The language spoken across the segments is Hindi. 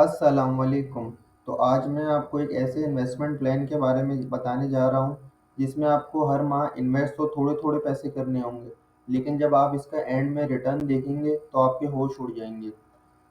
अस्सलाम वालेकुम। तो आज मैं आपको एक ऐसे इन्वेस्टमेंट प्लान के बारे में बताने जा रहा हूँ जिसमें आपको हर माह इन्वेस्ट तो थोड़े थोड़े पैसे करने होंगे, लेकिन जब आप इसका एंड में रिटर्न देखेंगे तो आपके होश उड़ जाएंगे।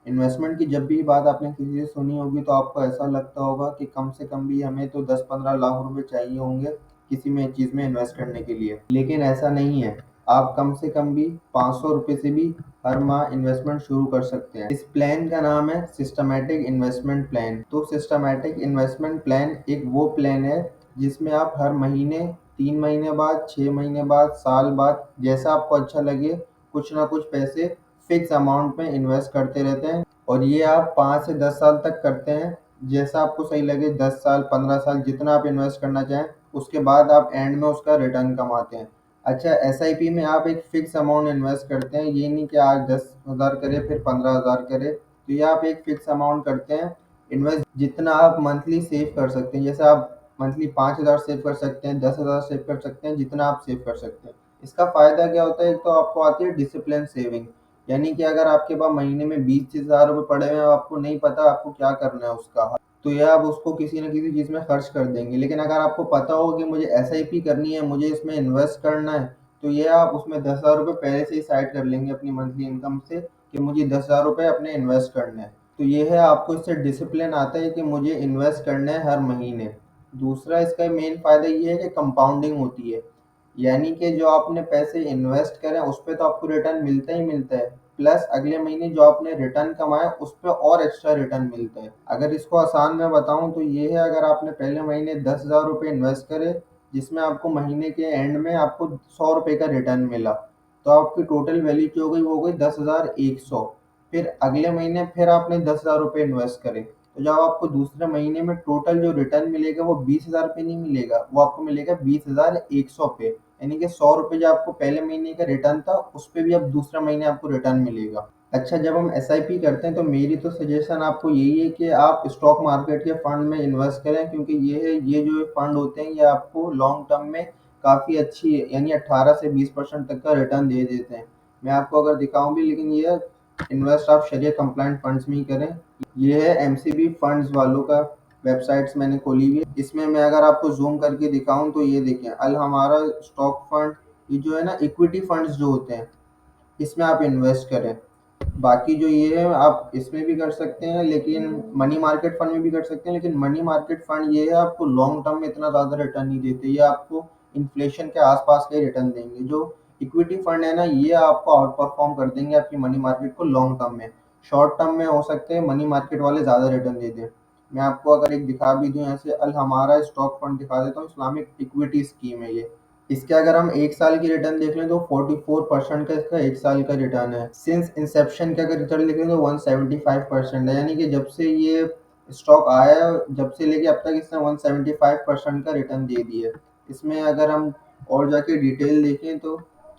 इन्वेस्टमेंट की जब भी बात आपने किसी से सुनी होगी तो आपको ऐसा लगता होगा कि कम से कम भी हमें तो 10-15 लाख रुपए चाहिए होंगे किसी में चीज़ में इन्वेस्ट करने के लिए, लेकिन ऐसा नहीं है। आप कम से कम भी 500 रुपये से भी हर माह इन्वेस्टमेंट शुरू कर सकते हैं। इस प्लान का नाम है सिस्टमैटिक इन्वेस्टमेंट प्लान। तो सिस्टमैटिक इन्वेस्टमेंट प्लान एक वो प्लान है जिसमें आप हर महीने, 3 महीने बाद, 6 महीने बाद, साल बाद, जैसा आपको अच्छा लगे, कुछ ना कुछ पैसे फिक्स अमाउंट में इन्वेस्ट करते रहते हैं। और ये आप 5 से 10 साल तक करते हैं, जैसा आपको सही लगे, 10 साल, 15 साल, जितना आप इन्वेस्ट करना चाहें। उसके बाद आप एंड में उसका रिटर्न कमाते हैं। अच्छा, एसआईपी में आप एक फिक्स अमाउंट इन्वेस्ट करते हैं, ये नहीं कि आज 10,000 करें फिर 15,000 करें। तो ये आप एक फिक्स अमाउंट करते हैं इन्वेस्ट, जितना आप मंथली सेव कर सकते हैं। जैसे आप मंथली 5,000 सेव कर सकते हैं, 10,000 सेव कर सकते हैं, जितना आप सेव कर सकते हैं। इसका फ़ायदा क्या होता है? एक तो आपको आती है डिसिप्लिन सेविंग, यानी कि अगर आपके पास महीने में 20,000 रुपये पड़े हुए हैं, आपको नहीं पता आपको क्या करना है उसका, तो ये आप उसको किसी न किसी चीज़ में खर्च कर देंगे। लेकिन अगर आपको पता हो कि मुझे एसआईपी करनी है, मुझे इसमें इन्वेस्ट करना है, तो ये आप उसमें 10,000 रुपये पहले से ही साइड कर लेंगे अपनी मंथली इनकम से कि मुझे 10,000 रुपये अपने इन्वेस्ट करने हैं। तो ये है, आपको इससे डिसिप्लिन आता है कि मुझे इन्वेस्ट करना है हर महीने। दूसरा इसका मेन फ़ायदा ये है कि कंपाउंडिंग होती है, यानी कि जो आपने पैसे इन्वेस्ट करें उस पे तो आपको रिटर्न मिलता ही मिलता है, प्लस अगले महीने जो आपने रिटर्न कमाया उस पे और एक्स्ट्रा रिटर्न मिलता है। अगर इसको आसान में बताऊं तो ये है, अगर आपने पहले महीने 10,000 रुपये इन्वेस्ट करे, जिसमें आपको महीने के एंड में आपको 100 रुपये का रिटर्न मिला, तो आपकी टोटल वैल्यू जो हो गई वो हो गई 10,100। फिर अगले महीने फिर आपने 10,000 रुपये इन्वेस्ट करे, तो जब आपको दूसरे महीने में टोटल जो रिटर्न मिलेगा वो 20,000 पे नहीं मिलेगा, वो आपको मिलेगा 20,100 पे। यानी कि 100 रुपये जो आपको पहले महीने का रिटर्न था उस पे भी अब दूसरे महीने आपको रिटर्न मिलेगा। अच्छा, जब हम एसआईपी करते हैं तो मेरी तो सजेशन आपको यही है कि आप स्टॉक मार्केट के फंड में इन्वेस्ट करें, क्योंकि ये जो फंड होते हैं ये आपको लॉन्ग टर्म में काफ़ी अच्छी, यानी 18 से 20% तक का रिटर्न दे देते हैं। मैं आपको अगर दिखाऊं भी, लेकिन ये इन्वेस्ट आप शरिया कंप्लाइंट फंड्स में ही करें। ये है एमसीबी फंड्स वालों का वेबसाइट्स मैंने खोली हुई है। इसमें मैं अगर आपको जूम करके दिखाऊं तो ये देखें, अल हमारा स्टॉक फंड, ये जो है ना इक्विटी फंड्स जो होते हैं, इसमें आप इन्वेस्ट करें। बाकी जो ये है आप इसमें भी कर सकते हैं, लेकिन मनी मार्केट फंड में भी कर सकते हैं, लेकिन मनी मार्केट फंड ये है आपको लॉन्ग टर्म में इतना ज़्यादा रिटर्न नहीं देते, ये आपको इन्फ्लेशन के आसपास के रिटर्न देंगे। जो इक्विटी फंड है ना, ये आपको आउट परफॉर्म कर देंगे आपकी मनी मार्केट को लॉन्ग टर्म में। शॉर्ट टर्म में हो सकते हैं मनी मार्केट वाले ज़्यादा रिटर्न दे दें। मैं आपको अगर एक दिखा भी दूं, ऐसे अल हमारा स्टॉक फंड दिखा देता हूँ, इस्लामिक इक्विटी स्कीम है ये। इसके अगर हम 1 साल की रिटर्न देख लें तो 44% का इसका 1 साल का रिटर्न है। सिंस इंसेप्शन का अगर रिटर्न देखें तो 175% है, यानी कि जब से ये स्टॉक आया है, जब से लेके अब तक इसने 175% का रिटर्न दे दिया है। इसमें अगर हम और जाके डिटेल देखें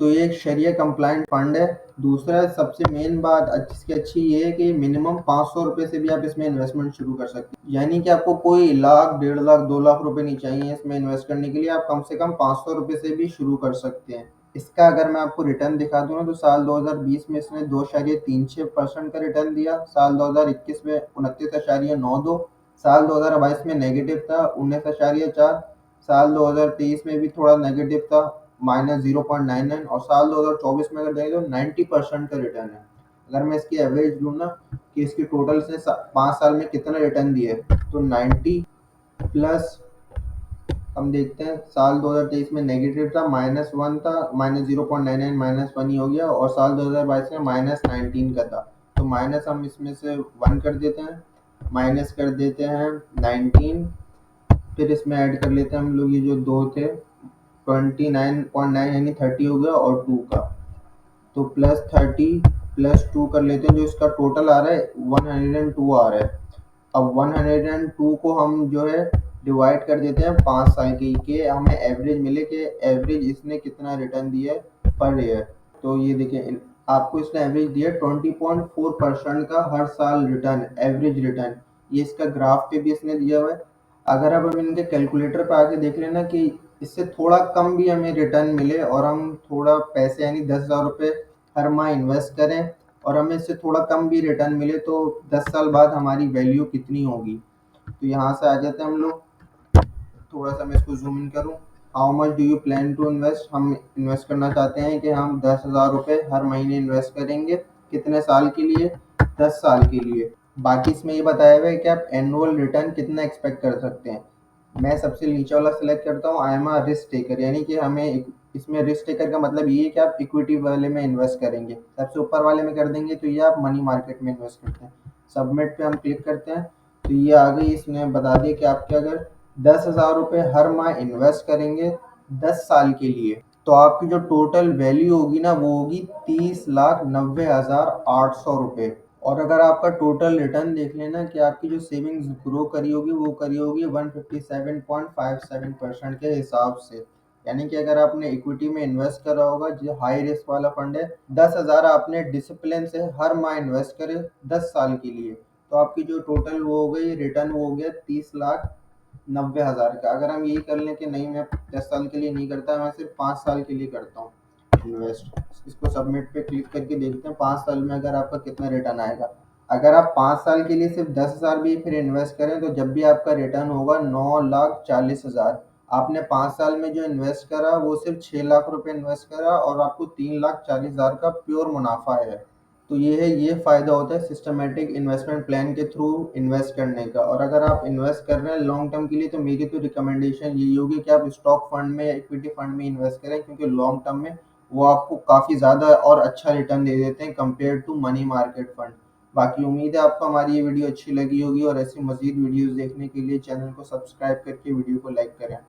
तो ये एक शरिया कंप्लाइंट फंड है। दूसरा सबसे मेन बात इसकी अच्छी ये है कि मिनिमम 500 रुपये से भी आप इसमें इन्वेस्टमेंट शुरू कर सकते हैं, यानी कि आपको कोई लाख, 1.5 लाख, 2 लाख रुपए नहीं चाहिए इसमें इन्वेस्ट करने के लिए। आप कम से कम 500 रुपये से भी शुरू कर सकते हैं। इसका अगर मैं आपको रिटर्न दिखा दूँ ना, तो साल 2020 में इसने 2.36% का रिटर्न दिया, साल 2021 में 29.92, साल 2022 में नेगेटिव था 19.4, साल 2023 में भी थोड़ा नेगेटिव था -0.99, और साल 2024 में अगर देखें तो 90% का रिटर्न है। अगर मैं इसकी एवरेज लूँ ना कि इसकी टोटल से 5 साल में कितना रिटर्न दिया है, तो 90 प्लस, हम देखते हैं साल 2023 में नेगेटिव था, -1 था, -0.99 -1 ही हो गया, और साल 2022 में -19 का था। तो माइनस हम इसमें से 1 कर देते हैं, माइनस कर देते हैं 19, फिर इसमें ऐड कर लेते हैं हम लोग ये जो दो थे, 29.9 यानी 30 हो गया, और 2 का, तो +30 +2 कर लेते हैं, जो इसका टोटल आ रहा है 102 आ रहा है। अब 102 को हम जो है डिवाइड कर देते हैं 5 साल की, कि हमें एवरेज मिले कि एवरेज इसने कितना रिटर्न दिया है पर ईयर। तो ये देखिए, आपको इसने एवरेज दिया 20.4% का हर साल रिटर्न, एवरेज रिटर्न। ये इसका ग्राफ पे भी इसने दिया हुआ है। अगर अब हम इनके कैलकुलेटर पे आके देख लेना कि इससे थोड़ा कम भी हमें रिटर्न मिले और हम थोड़ा पैसे यानी 10,000 रुपये हर माह इन्वेस्ट करें, और हमें इससे थोड़ा कम भी रिटर्न मिले तो 10 साल बाद हमारी वैल्यू कितनी होगी। तो यहाँ से आ जाते हैं हम लोग। थोड़ा सा मैं इसको जूम इन करूँ। How much do you plan to invest, हम इन्वेस्ट करना चाहते हैं कि हम 10,000 रुपये हर महीने इन्वेस्ट करेंगे। कितने साल के लिए? 10 साल के लिए। बाकी इसमें ये बताया हुआ है कि आप एनुअल रिटर्न कितना एक्सपेक्ट कर सकते हैं। मैं सबसे नीचे वाला सिलेक्ट करता हूँ, I am a risk taker, यानी कि इसमें रिस्क टेकर का मतलब ये है कि आप इक्विटी वाले में इन्वेस्ट करेंगे। सबसे ऊपर वाले में कर देंगे तो ये आप मनी मार्केट में इन्वेस्ट करते हैं। सबमिट पे हम क्लिक करते हैं तो ये आ गई। इसने बता दिया कि आपके अगर 10,000 रुपये हर माह इन्वेस्ट करेंगे 10 साल के लिए, तो आपकी जो टोटल वैल्यू होगी ना वो होगी 30,90,800 रुपये। और अगर आपका टोटल रिटर्न देख लेना कि आपकी जो सेविंग्स ग्रो करी होगी वो करी होगी 157.57% के हिसाब से। यानी कि अगर आपने इक्विटी में इन्वेस्ट करा होगा जो हाई रिस्क वाला फंड है, 10,000 आपने डिसिप्लिन से हर माह इन्वेस्ट करे 10 साल के लिए, तो आपकी जो टोटल वो हो गई रिटर्न वो हो गया 30,90,000 का। अगर हम यही कर लें कि नहीं मैं 10 साल के लिए नहीं करता, मैं सिर्फ 5 साल के लिए करता हूँ इन्वेस्ट, इसको सबमिट पे क्लिक करके देखते हैं 5 साल में अगर आपका कितना रिटर्न आएगा। अगर आप 5 साल के लिए सिर्फ 10,000 भी फिर इन्वेस्ट करें तो जब भी आपका रिटर्न होगा 9,40,000। आपने 5 साल में जो इन्वेस्ट करा वो सिर्फ 6 लाख रुपए इन्वेस्ट करा और आपको 3,40,000 का प्योर मुनाफा है। तो ये है, ये फ़ायदा होता है सिस्टमेटिक इन्वेस्टमेंट प्लान के थ्रू इन्वेस्ट करने का। और अगर आप इन्वेस्ट कर रहे हैं लॉन्ग टर्म के लिए तो मेरी तो रिकमेंडेशन यही होगी कि आप स्टॉक फंड में या इक्विटी फंड में इन्वेस्ट करें, क्योंकि लॉन्ग टर्म में वो आपको काफ़ी ज़्यादा और अच्छा रिटर्न दे देते हैं compare to money market fund. बाकी उम्मीद है आपको हमारी ये वीडियो अच्छी लगी होगी और ऐसी मज़ीद वीडियोज़ देखने के लिए चैनल को सब्सक्राइब करके वीडियो को लाइक करें।